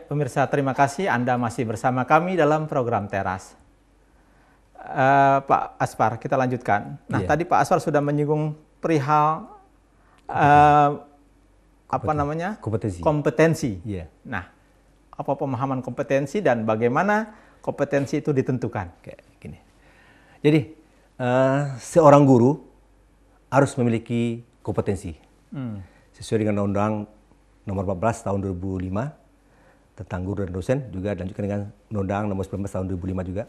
pemirsa, terima kasih Anda masih bersama kami dalam program Teras. Pak Aspar, kita lanjutkan. Nah, tadi Pak Aspar sudah menyinggung perihal kompetensi. Nah, apa pemahaman kompetensi dan bagaimana kompetensi itu ditentukan? Gini. Jadi, seorang guru harus memiliki kompetensi. Sesuai dengan Undang-Undang Nomor 14 Tahun 2005 tentang guru dan dosen, juga dilanjutkan dengan Undang-Undang Nomor 19 Tahun 2005 juga.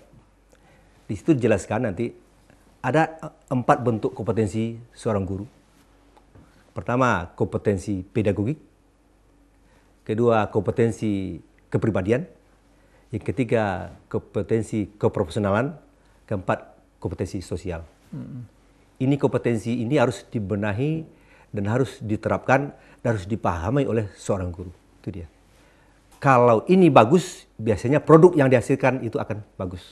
Di situ dijelaskan nanti ada 4 bentuk kompetensi seorang guru. Pertama, kompetensi pedagogik. Kedua, kompetensi kepribadian. Yang ketiga, kompetensi keprofesionalan. Keempat, kompetensi sosial. Ini kompetensi ini harus dibenahi dan harus diterapkan dan harus dipahami oleh seorang guru. Itu dia. Kalau ini bagus, biasanya produk yang dihasilkan itu akan bagus.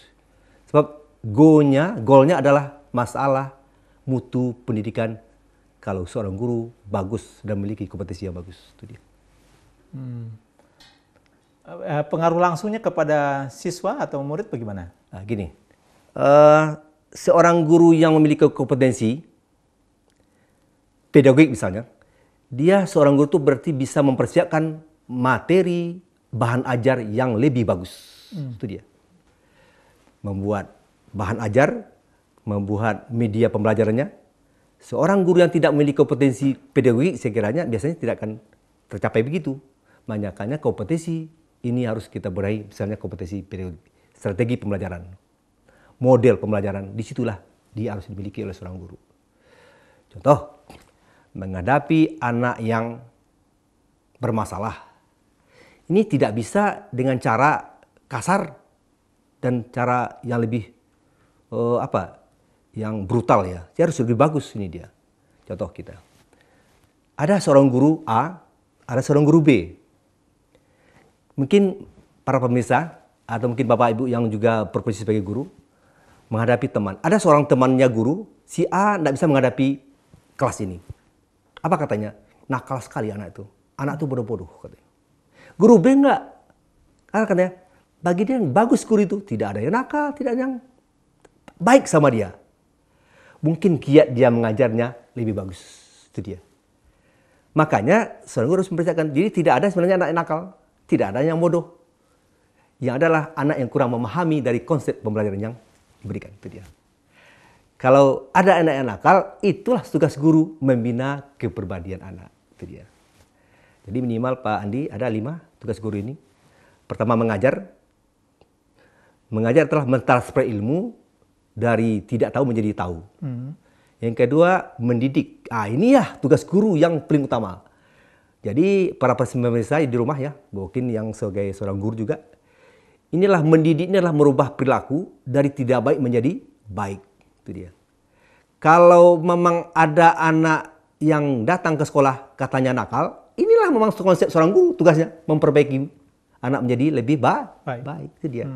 Sebab goalnya adalah masalah mutu pendidikan. Kalau seorang guru bagus dan memiliki kompetensi yang bagus, itu dia. Pengaruh langsungnya kepada siswa atau murid bagaimana? Nah, gini, seorang guru yang memiliki kompetensi pedagogik misalnya, dia seorang guru itu berarti bisa mempersiapkan materi bahan ajar yang lebih bagus. Itu dia. Membuat bahan ajar, membuat media pembelajarannya. Seorang guru yang tidak memiliki kompetensi pedagogik, saya kiranya biasanya tidak akan tercapai begitu. Makanya kompetensi ini harus kita benahi, misalnya kompetensi pedagogik, strategi pembelajaran, model pembelajaran, disitulah dia harus dimiliki oleh seorang guru. Contoh, menghadapi anak yang bermasalah. Ini tidak bisa dengan cara kasar dan cara yang lebih yang brutal ya. Dia harus lebih bagus ini dia. Contoh kita. Ada seorang guru A, ada seorang guru B. Mungkin para pemirsa atau mungkin Bapak Ibu yang juga berprofesi sebagai guru menghadapi teman. Ada seorang temannya guru, si A tidak bisa menghadapi kelas ini. Apa katanya? Nakal sekali anak itu. Anak itu bodoh-bodoh katanya. Guru B enggak. Karena katanya, bagi dia yang bagus guru itu. Tidak ada yang nakal, tidak ada yang baik sama dia. Mungkin kiat dia mengajarnya lebih bagus. Itu dia. Makanya seorang guru harus mempersiapkan. Jadi tidak ada sebenarnya anak yang nakal. Tidak ada yang bodoh. Yang adalah anak yang kurang memahami dari konsep pembelajaran yang diberikan. Itu dia. Kalau ada anak yang nakal, itulah tugas guru membina kepribadian anak. Itu dia. Jadi minimal Pak Andi ada 5 tugas guru ini. Pertama mengajar. Mengajar telah mentransfer ilmu dari tidak tahu menjadi tahu. Yang kedua mendidik. Ini ya tugas guru yang paling utama. Jadi para pemirsa di rumah ya, mungkin yang sebagai seorang guru juga. Inilah mendidik, inilah merubah perilaku dari tidak baik menjadi baik. Itu dia. Kalau memang ada anak yang datang ke sekolah katanya nakal, inilah memang konsep seorang guru tugasnya memperbaiki anak menjadi lebih baik. Itu dia.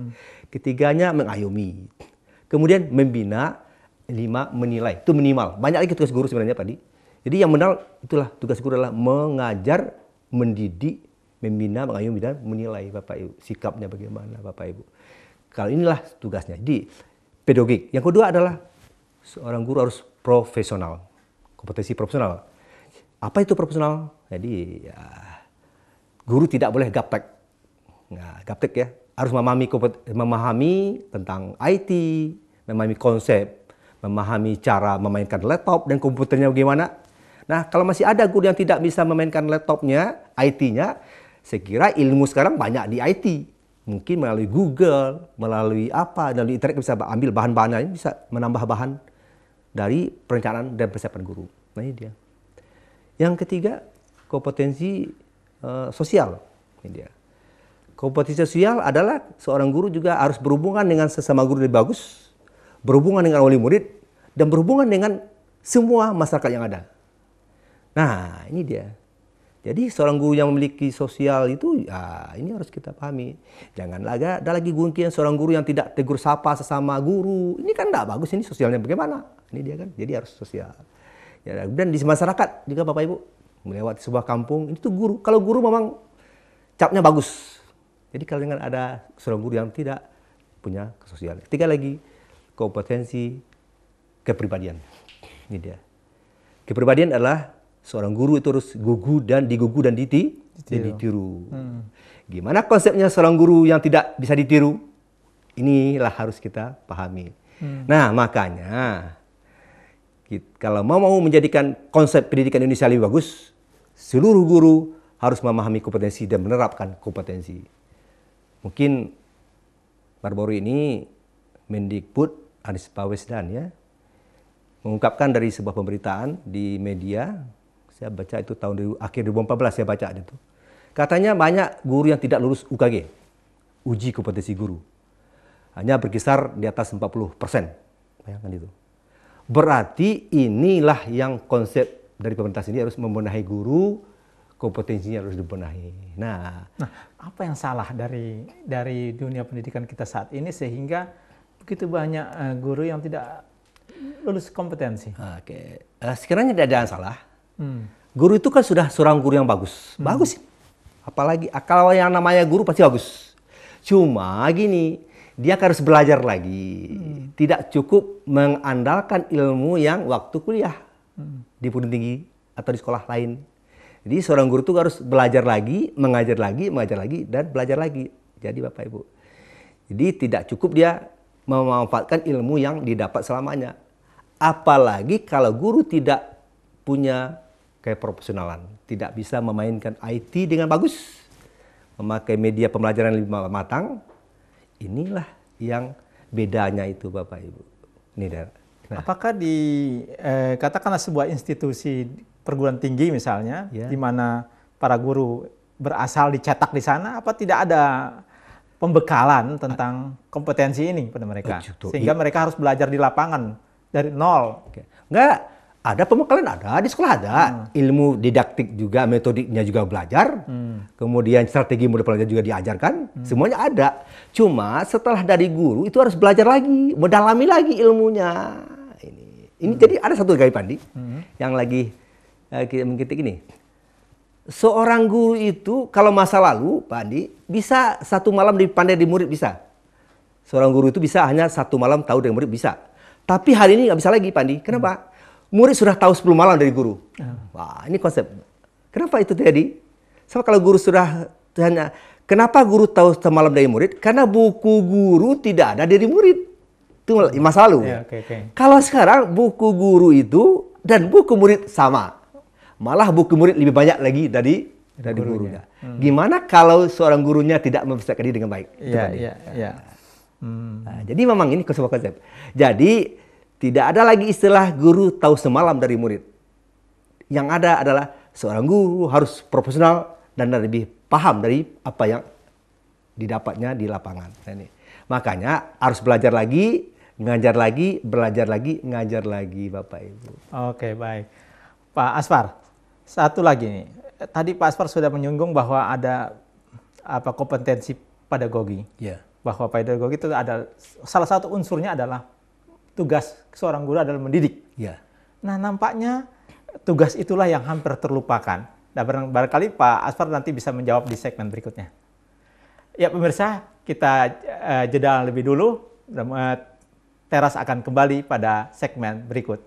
Ketiganya mengayomi. Kemudian membina, 5 menilai. Itu minimal. Banyak lagi tugas guru sebenarnya tadi. Jadi yang benar itulah tugas guru adalah mengajar, mendidik, membina, mengayomi dan menilai Bapak Ibu. Sikapnya bagaimana Bapak Ibu. Kalau inilah tugasnya. Jadi pedagogik. Yang kedua adalah seorang guru harus profesional. Kompetensi profesional. Apa itu profesional? Jadi ya, guru tidak boleh gaptek. Nah, gaptek ya. Harus memahami tentang IT, memahami konsep, memahami cara memainkan laptop dan komputernya bagaimana. Nah, kalau masih ada guru yang tidak bisa memainkan laptopnya, IT-nya, saya kira ilmu sekarang banyak di IT. Mungkin melalui Google, melalui melalui internet bisa ambil bahan-bahannya, bisa menambah bahan dari perencanaan dan persiapan guru. Nah, ini dia. Yang ketiga, kompetensi sosial. Ini dia. Kompetensi sosial adalah seorang guru juga harus berhubungan dengan sesama guru lebih bagus, berhubungan dengan wali murid, dan berhubungan dengan semua masyarakat yang ada. Nah, ini dia. Jadi seorang guru yang memiliki sosial itu, ya ini harus kita pahami. Jangan ada lagi mungkin seorang guru yang tidak tegur sapa sesama guru. Ini kan tidak bagus, ini sosialnya bagaimana? Ini dia kan, jadi harus sosial. Ya, dan di masyarakat juga Bapak Ibu, melewati sebuah kampung, itu guru. Kalau guru memang capnya bagus. Jadi kalau dengan ada seorang guru yang tidak punya kesosialan. Ketiga lagi, kompetensi kepribadian. Ini dia. Kepribadian adalah seorang guru itu harus gugu dan ditiru. Gimana konsepnya seorang guru yang tidak bisa ditiru? Inilah harus kita pahami. Nah, makanya kalau mau menjadikan konsep pendidikan Indonesia lebih bagus, seluruh guru harus memahami kompetensi dan menerapkan kompetensi. Mungkin baru-baru ini Mendikbud Anies Baswedan ya mengungkapkan dari sebuah pemberitaan di media, saya baca itu akhir 2014 saya baca itu. Katanya banyak guru yang tidak lulus UKG, uji kompetensi guru. Hanya berkisar di atas 40%. Bayangkan itu. Berarti inilah yang konsep dari pemerintah sendiri harus membenahi guru, kompetensinya harus dibenahi. Nah, apa yang salah dari dunia pendidikan kita saat ini sehingga begitu banyak guru yang tidak lulus kompetensi? Oke, sekiranya tidak ada yang salah. Guru itu kan sudah seorang guru yang bagus, bagus. Apalagi kalau yang namanya guru pasti bagus. Cuma gini, dia harus belajar lagi. Tidak cukup mengandalkan ilmu yang waktu kuliah di perguruan tinggi atau di sekolah lain. Jadi seorang guru itu harus belajar lagi, mengajar lagi, dan belajar lagi. Jadi Bapak Ibu. Jadi tidak cukup dia memanfaatkan ilmu yang didapat selamanya. Apalagi kalau guru tidak punya keprofesionalan. Tidak bisa memainkan IT dengan bagus. Memakai media pembelajaran lebih matang. Inilah yang bedanya itu Bapak Ibu. Ini nah. Apakah katakanlah sebuah institusi perguruan tinggi misalnya, di mana para guru berasal dicetak di sana, apa tidak ada pembekalan tentang kompetensi ini pada mereka? Sehingga mereka harus belajar di lapangan dari nol. Enggak, ada pembekalan, ada di sekolah ada. Ilmu didaktik juga, metodiknya juga belajar. Kemudian strategi model pelajaran juga diajarkan. Semuanya ada. Cuma setelah dari guru itu harus belajar lagi, mendalami lagi ilmunya. Ini jadi ada satu gaya Pandi yang lagi mungkin gini. Seorang guru itu kalau masa lalu, Pak Andi, bisa satu malam dipandai di murid bisa. Seorang guru itu bisa hanya satu malam tahu dari murid bisa. Tapi hari ini nggak bisa lagi, Pak Andi. Kenapa? Murid sudah tahu 10 malam dari guru. Wah, ini konsep. Kenapa itu terjadi? Sebab kalau guru sudah hanya, kenapa guru tahu semalam dari murid? Karena buku guru tidak ada dari murid. Itu masa lalu. Kalau sekarang buku guru itu dan buku murid sama. Malah buku murid lebih banyak lagi dari gurunya. Gimana kalau seorang gurunya tidak mempersiapkan diri dengan baik? Nah, jadi memang ini konsep. Jadi tidak ada lagi istilah guru tahu semalam dari murid. Yang ada adalah seorang guru harus profesional dan lebih paham dari apa yang didapatnya di lapangan. Nah, ini. Makanya harus belajar lagi, ngajar lagi, belajar lagi, ngajar lagi, Bapak Ibu. Oke, baik. Pak Asfar, satu lagi nih. Tadi Pak Asfar sudah menyinggung bahwa ada kompetensi pedagogi. Bahwa pedagogi itu ada salah satu unsurnya adalah tugas seorang guru adalah mendidik. Nah, nampaknya tugas itulah yang hampir terlupakan. Nah, barangkali Pak Asfar nanti bisa menjawab di segmen berikutnya. Ya pemirsa, kita jeda lebih dulu. Teras akan kembali pada segmen berikut.